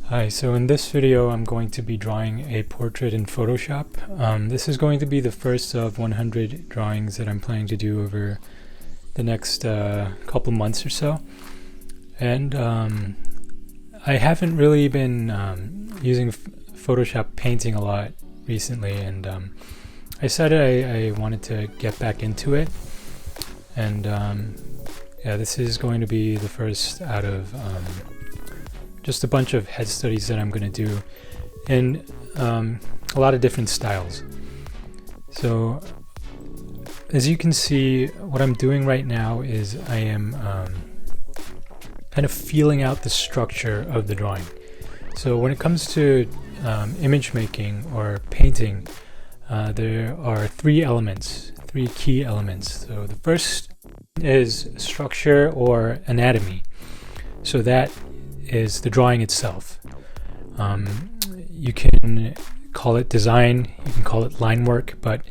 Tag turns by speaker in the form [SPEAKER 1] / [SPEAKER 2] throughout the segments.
[SPEAKER 1] Hi, so in this video I'm going to be drawing a portrait in Photoshop. This is going to be the first of 100 drawings that I'm planning to do over the next couple months or so. And I haven't really been using Photoshop painting a lot recently, and I decided I wanted to get back into it. And yeah, this is going to be the first out of just a bunch of head studies that I'm going to do in a lot of different styles. So as you can see, what I'm doing right now is I am kind of feeling out the structure of the drawing. So when it comes to image making or painting, there are three key elements. So the first is structure or anatomy. So that is the drawing itself. You can call it design, you can call it line work, but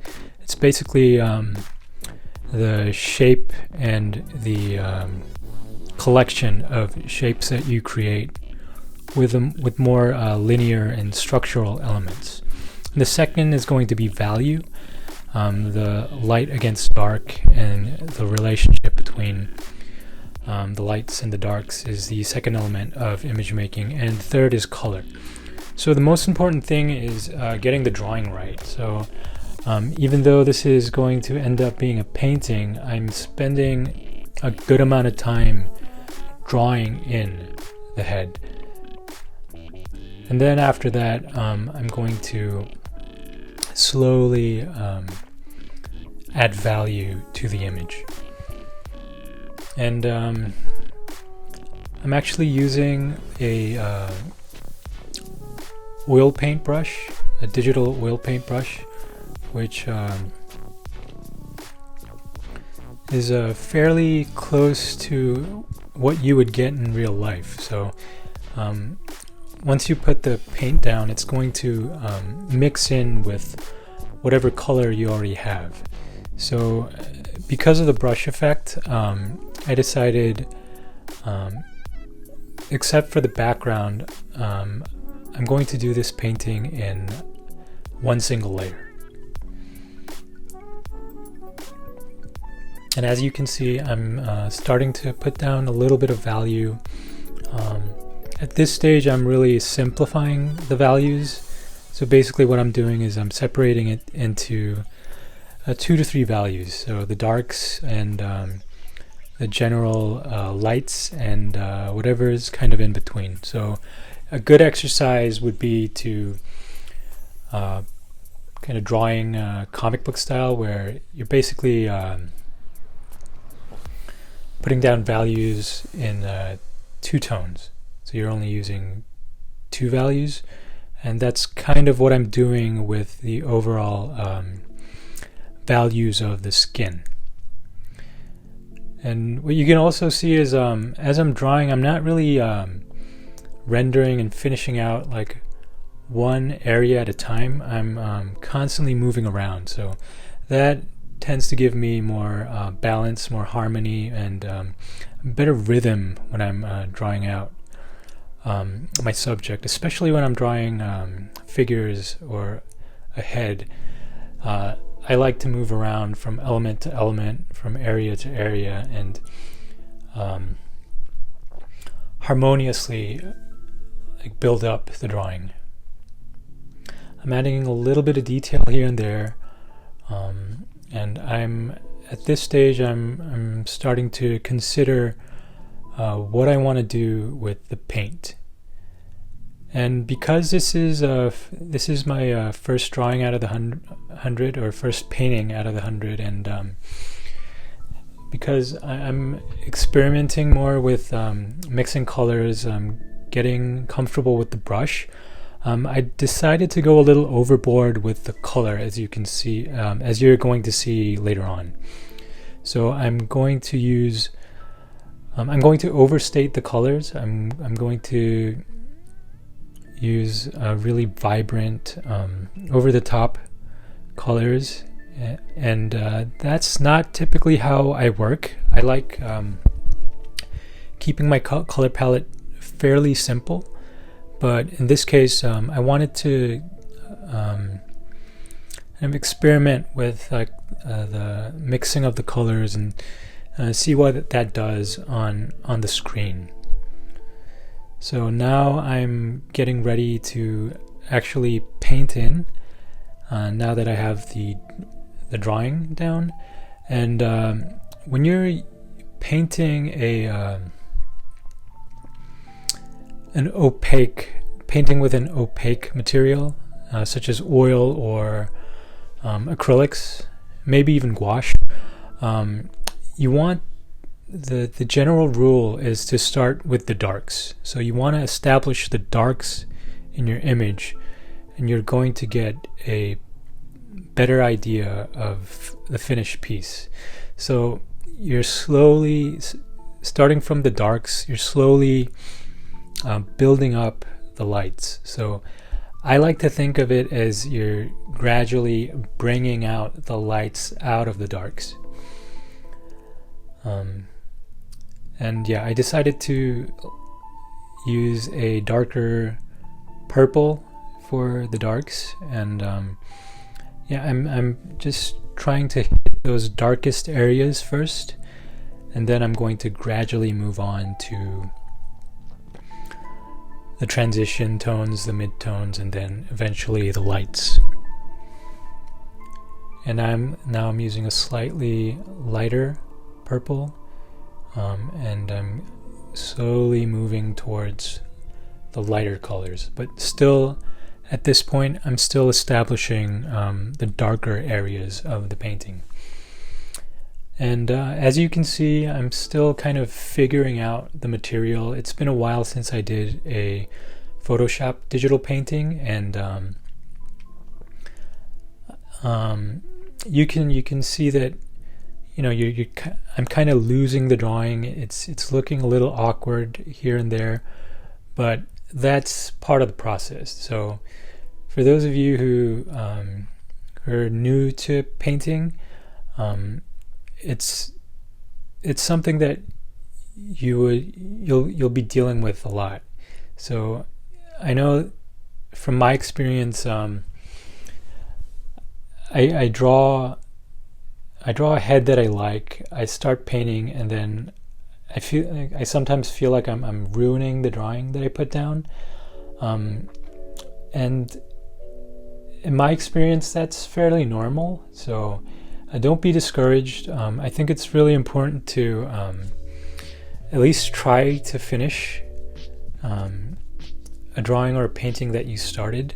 [SPEAKER 1] it's basically the shape and the collection of shapes that you create with more linear and structural elements. And the second is going to be value, the light against dark, and the relationship between the lights and the darks is the second element of image making, and third is color. So the most important thing is getting the drawing right. So even though this is going to end up being a painting, I'm spending a good amount of time drawing in the head. And then after that, I'm going to slowly add value to the image. And I'm actually using a oil paint brush, a digital oil paint brush, which is fairly close to what you would get in real life. So once you put the paint down, it's going to mix in with whatever color you already have. So because of the brush effect, I decided, except for the background, I'm going to do this painting in one single layer. And as you can see, I'm starting to put down a little bit of value. At this stage, I'm really simplifying the values. So basically what I'm doing is I'm separating it into 2 to 3 values. So the darks and the general lights and whatever is kind of in between. So a good exercise would be to kind of drawing comic book style, where you're basically putting down values in 2 tones. So you're only using 2 values, and that's kind of what I'm doing with the overall values of the skin. And what you can also see is as I'm drawing, I'm not really rendering and finishing out like one area at a time. I'm constantly moving around, so that tends to give me more balance, more harmony, and better rhythm when I'm drawing out my subject, especially when I'm drawing figures or a head. I like to move around from element to element, from area to area, and harmoniously build up the drawing. I'm adding a little bit of detail here and there, and I'm at this stage I'm starting to consider what I want to do with the paint. And because this is my first drawing out of the 100, or first painting out of the 100, and because I'm experimenting more with mixing colors, getting comfortable with the brush, I decided to go a little overboard with the color, as you can see, as you're going to see later on. So I'm going to overstate the colors. I'm going to use really vibrant, over-the-top colors, and that's not typically how I work. I like keeping my color palette fairly simple, But in this case, I wanted to kind of experiment with the mixing of the colors and see what that does on the screen. So now I'm getting ready to actually paint in, now that I have the drawing down. And when you're painting painting with an opaque material, such as oil or acrylics, maybe even gouache, you want the general rule is to start with the darks. So you want to establish the darks in your image, and you're going to get a better idea of the finished piece. So you're slowly starting from the darks, you're slowly building up the lights. So I like to think of it as you're gradually bringing out the lights out of the darks. And yeah, I decided to use a darker purple for the darks, and yeah, I'm just trying to hit those darkest areas first, and then I'm going to gradually move on to the transition tones, the mid-tones, and then eventually the lights. And I'm using a slightly lighter purple, and I'm slowly moving towards the lighter colors, but still at this point I'm still establishing the darker areas of the painting. And as you can see, I'm still kind of figuring out the material. It's been a while since I did a Photoshop digital painting, and you can see that, you know, I'm kind of losing the drawing. It's looking a little awkward here and there, but that's part of the process. So for those of you who are new to painting, it's something that you'll be dealing with a lot. So I know from my experience, I draw a head that I like, I start painting, and then I sometimes feel like I'm ruining the drawing that I put down. And in my experience, that's fairly normal. So don't be discouraged. I think it's really important to at least try to finish a drawing or a painting that you started,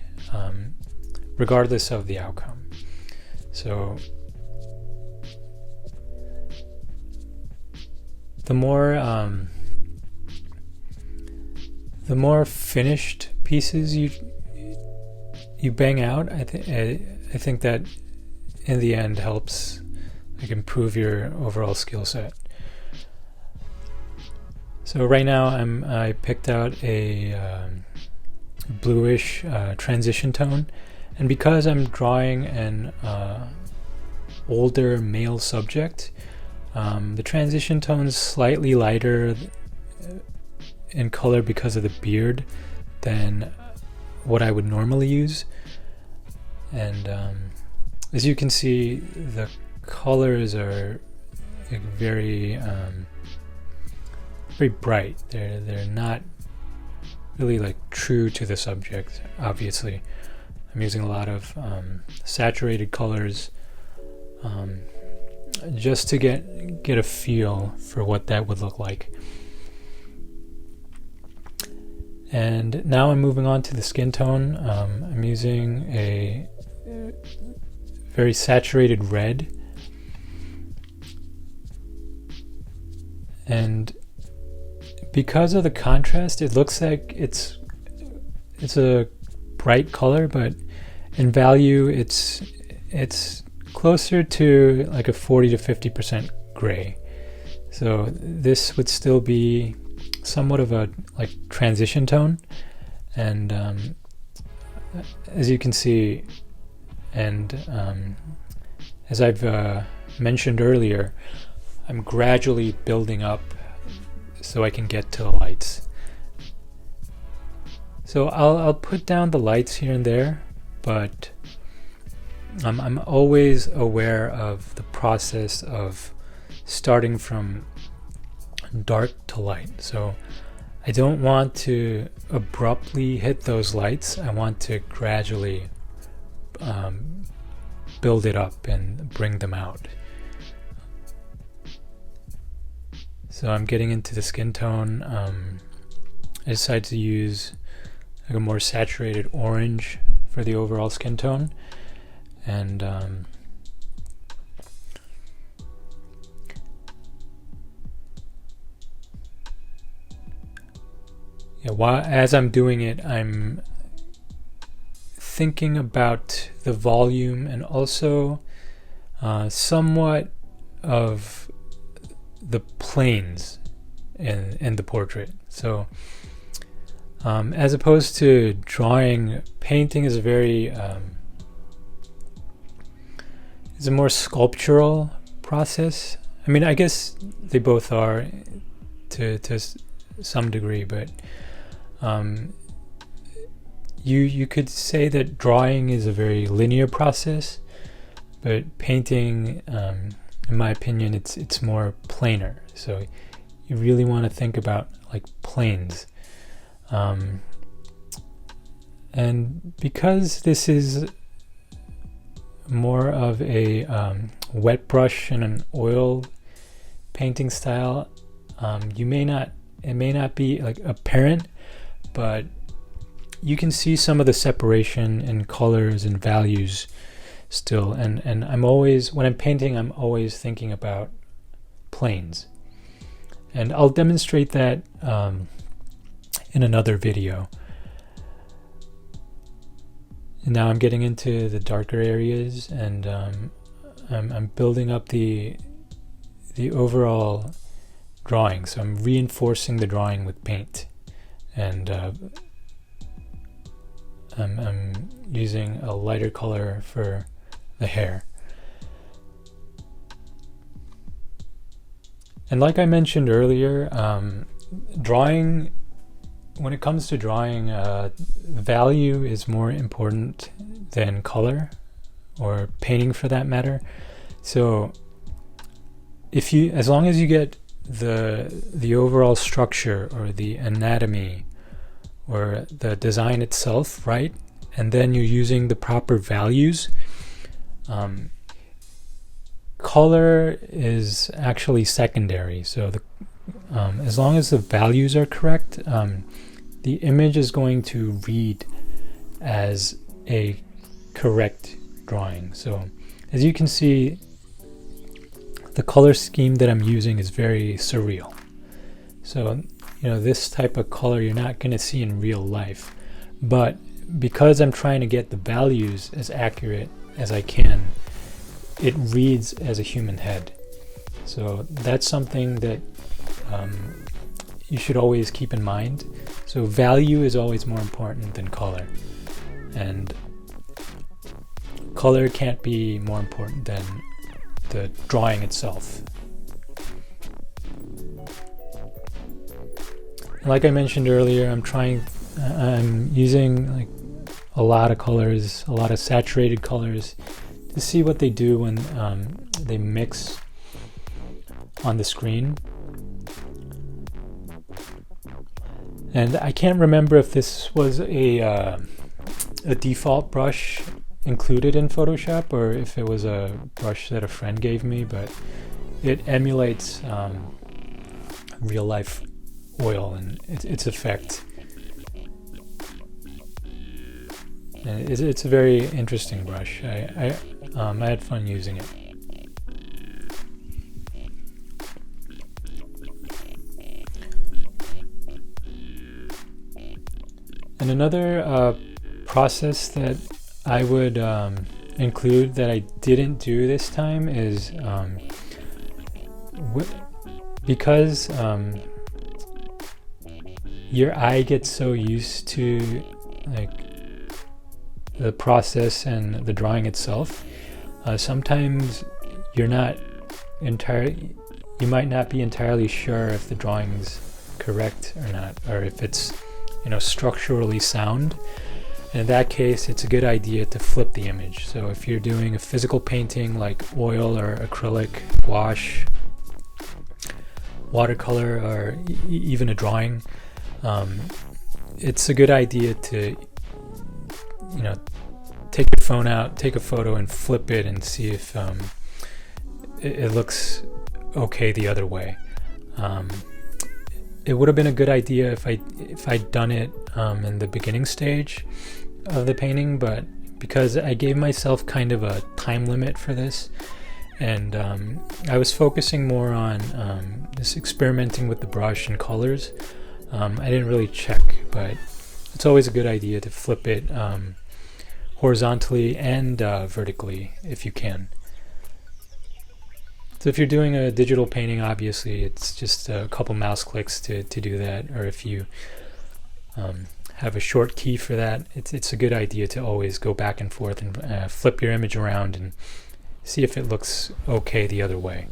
[SPEAKER 1] regardless of the outcome. So the more finished pieces you bang out, I think that in the end helps improve your overall skill set. So right now I picked out a bluish transition tone, and because I'm drawing an older male subject, the transition tone is slightly lighter in color because of the beard than what I would normally use. And as you can see, the colors are very bright. They're not really true to the subject. Obviously, I'm using a lot of saturated colors, just to get a feel for what that would look like. And now I'm moving on to the skin tone. I'm using a very saturated red, and because of the contrast, it looks like it's a bright color, but in value it's closer to a 40 to 50% gray. So this would still be somewhat of a transition tone, and as you can see, and as I've mentioned earlier, I'm gradually building up so I can get to the lights. So I'll put down the lights here and there, but I'm always aware of the process of starting from dark to light. So I don't want to abruptly hit those lights. I want to gradually build it up and bring them out. So I'm getting into the skin tone. I decided to use like a more saturated orange for the overall skin tone, and as I'm doing it, I'm thinking about the volume and also somewhat of the planes in the portrait. So as opposed to drawing, painting is is a more sculptural process. I mean, I guess they both are to some degree, but you could say that drawing is a very linear process, but painting, in my opinion, it's more planar. So you really want to think about like planes. And because this is more of a wet brush and an oil painting style, it may not be like apparent, but you can see some of the separation in colors and values still. And I'm always, when I'm painting, I'm always thinking about planes. And I'll demonstrate that in another video. And now I'm getting into the darker areas, and I'm building up the overall drawing. So I'm reinforcing the drawing with paint, and I'm using a lighter color for the hair. And like I mentioned earlier, drawing, when it comes to drawing, value is more important than color, or painting for that matter. So as long as you get the overall structure or the anatomy or the design itself right, and then you're using the proper values, color is actually secondary. So as long as the values are correct, the image is going to read as a correct drawing. So as you can see, the color scheme that I'm using is very surreal. So, this type of color you're not going to see in real life. But because I'm trying to get the values as accurate as I can, it reads as a human head. So that's something that you should always keep in mind. So value is always more important than color. And color can't be more important than the drawing itself. Like I mentioned earlier, I'm using like a lot of colors, a lot of saturated colors, to see what they do when they mix on the screen. And I can't remember if this was a default brush included in Photoshop, or if it was a brush that a friend gave me, but it emulates real life oil and its effect. And it's a very interesting brush. I had fun using it. And another process that I would include that I didn't do this time is because your eye gets so used to like the process and the drawing itself, sometimes you might not be entirely sure if the drawing's correct or not, or if it's structurally sound. In that case, it's a good idea to flip the image. So if you're doing a physical painting like oil or acrylic, wash, watercolor, or even a drawing, it's a good idea to take your phone out, take a photo, and flip it and see if it looks okay the other way. It would have been a good idea if I'd done it in the beginning stage of the painting, but because I gave myself kind of a time limit for this, and I was focusing more on this experimenting with the brush and colors, I didn't really check, but it's always a good idea to flip it horizontally and vertically if you can. So if you're doing a digital painting, obviously it's just a couple mouse clicks to do that, or if you have a short key for that, it's a good idea to always go back and forth and flip your image around and see if it looks okay the other way.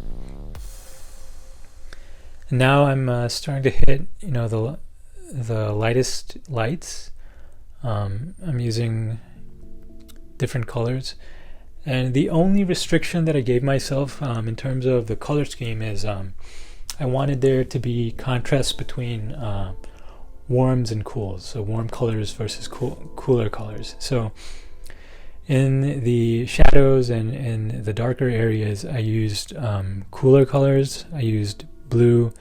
[SPEAKER 1] And now I'm starting to hit the lightest lights. I'm using different colors. And the only restriction that I gave myself in terms of the color scheme is I wanted there to be contrast between warms and cools, so warm colors versus cooler colors. So in the shadows and in the darker areas, I used cooler colors. I used blue,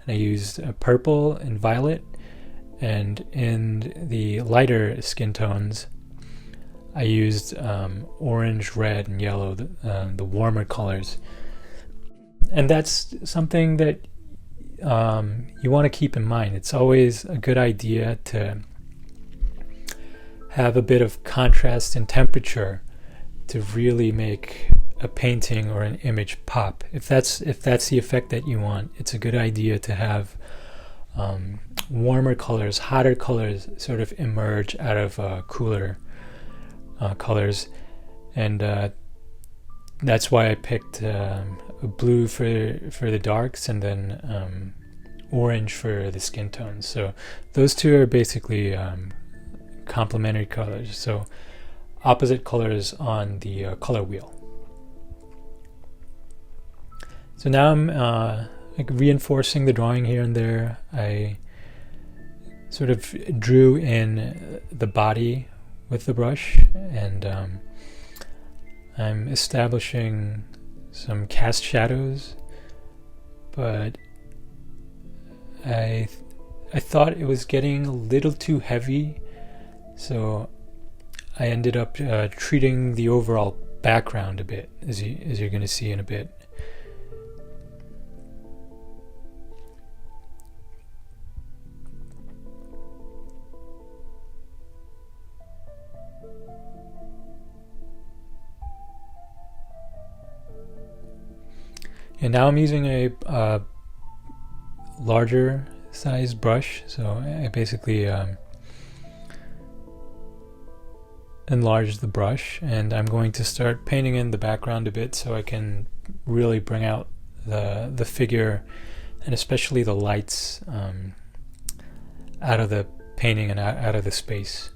[SPEAKER 1] and I used purple and violet. And in the lighter skin tones, I used orange, red, and yellow, the warmer colors. And that's something that you want to keep in mind. It's always a good idea to have a bit of contrast and temperature to really make a painting or an image pop. If that's the effect that you want, it's a good idea to have warmer colors, hotter colors sort of emerge out of cooler colors, and that's why I picked blue for the darks, and then orange for the skin tones. So those two are basically complementary colors, so opposite colors on the color wheel. So now I'm reinforcing the drawing here and there. I sort of drew in the body with the brush, and I'm establishing some cast shadows, but I thought it was getting a little too heavy, so I ended up treating the overall background a bit, as you're going to see in a bit. And now I'm using a larger size brush, so I basically enlarged the brush, and I'm going to start painting in the background a bit so I can really bring out the figure, and especially the lights out of the painting and out of the space.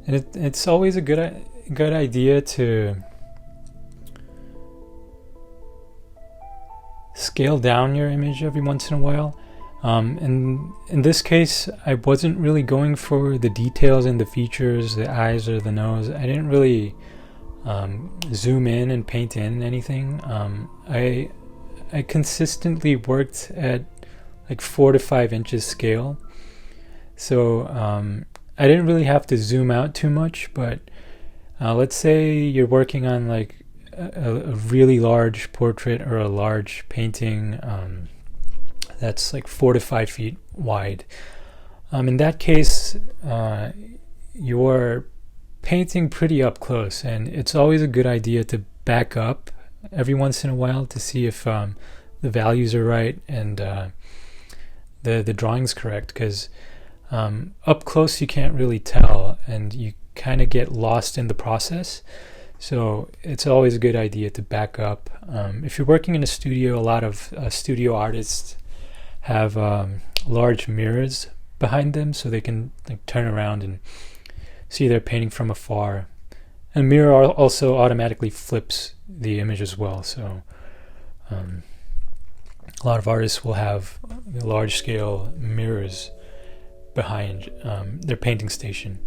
[SPEAKER 1] And it's always a good idea to scale down your image every once in a while. And in this case, I wasn't really going for the details and the features, the eyes or the nose. I didn't really zoom in and paint in anything. I consistently worked at like 4 to 5 inches scale. So I didn't really have to zoom out too much, but let's say you're working on like a really large portrait or a large painting that's like 4 to 5 feet wide. In that case, you're painting pretty up close, and it's always a good idea to back up every once in a while to see if the values are right and the drawing's correct, because up close you can't really tell and you kind of get lost in the process. So it's always a good idea to back up. If you're working in a studio, a lot of studio artists have large mirrors behind them, so they can turn around and see their painting from afar. And a mirror also automatically flips the image as well. So a lot of artists will have large-scale mirrors behind their painting station.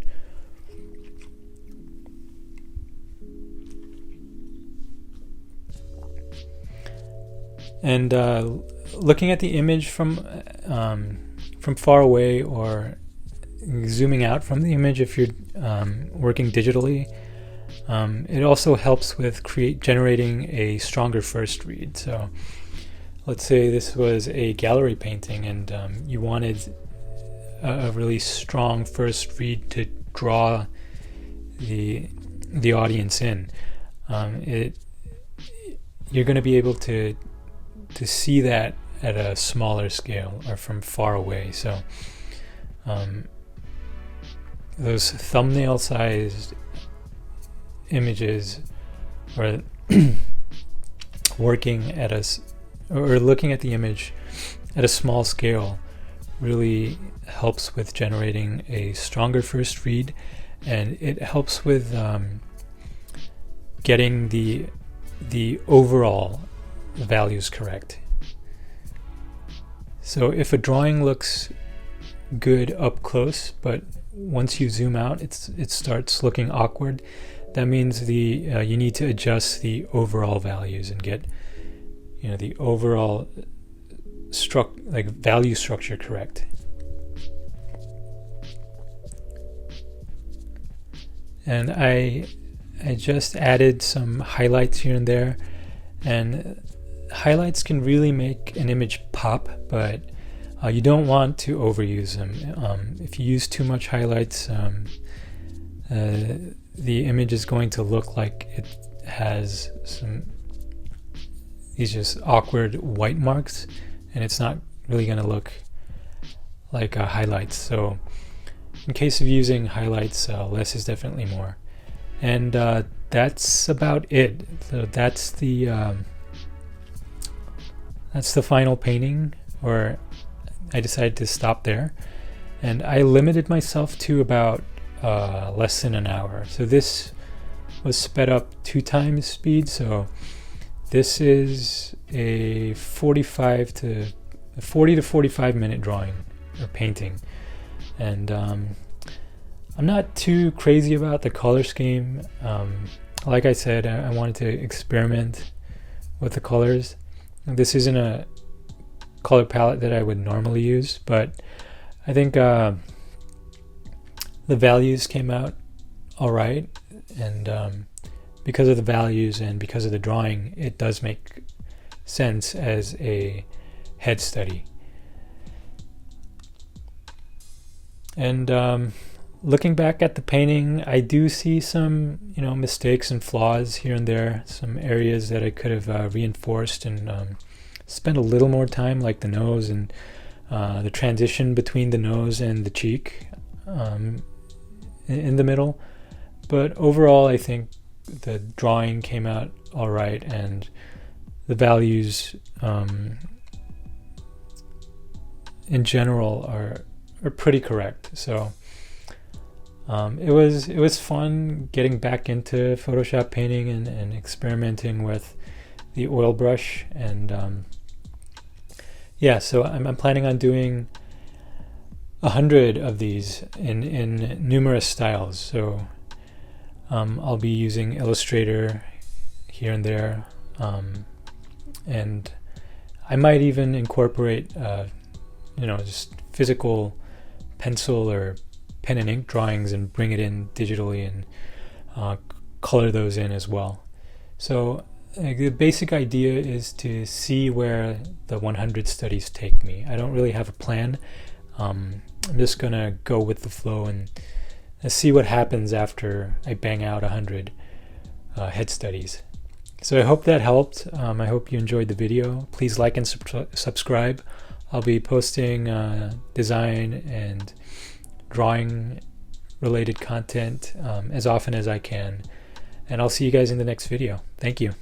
[SPEAKER 1] And looking at the image from far away, or zooming out from the image if you're working digitally, it also helps with generating a stronger first read. So let's say this was a gallery painting and you wanted a really strong first read to draw the audience in. You're going to be able to see that at a smaller scale or from far away. So those thumbnail sized images, or working at or looking at the image at a small scale, really helps with generating a stronger first read, and it helps with getting the overall values correct. So if a drawing looks good up close, but once you zoom out it starts looking awkward, that means you need to adjust the overall values and get the overall value structure correct. And I just added some highlights here and there, and highlights can really make an image pop, but you don't want to overuse them. If you use too much highlights, the image is going to look like it has these just awkward white marks, and it's not really going to look like highlights. So in case of using highlights, less is definitely more. And that's about it. So that's the final painting, or I decided to stop there, and I limited myself to about less than an hour. So this was sped up 2 times speed, so this is a 40 to 45 minute drawing or painting. And I'm not too crazy about the color scheme. Like I said, I wanted to experiment with the colors. This isn't a color palette that I would normally use, but I think the values came out all right, and because of the values and because of the drawing, it does make sense as a head study. And looking back at the painting, I do see some mistakes and flaws here and there, some areas that I could have reinforced and spent a little more time, like the nose and the transition between the nose and the cheek in the middle. But overall, I think the drawing came out all right, and the values in general are pretty correct. So it was fun getting back into Photoshop painting and experimenting with the oil brush. And so I'm planning on doing 100 of these in numerous styles. So I'll be using Illustrator here and there, and I might even incorporate just physical pencil or pen and ink drawings and bring it in digitally and color those in as well. So the basic idea is to see where the 100 studies take me. I don't really have a plan. I'm just gonna go with the flow and see what happens after I bang out 100 head studies. So I hope that helped. I hope you enjoyed the video. Please like and subscribe. I'll be posting design and drawing related content as often as I can. And I'll see you guys in the next video. Thank you.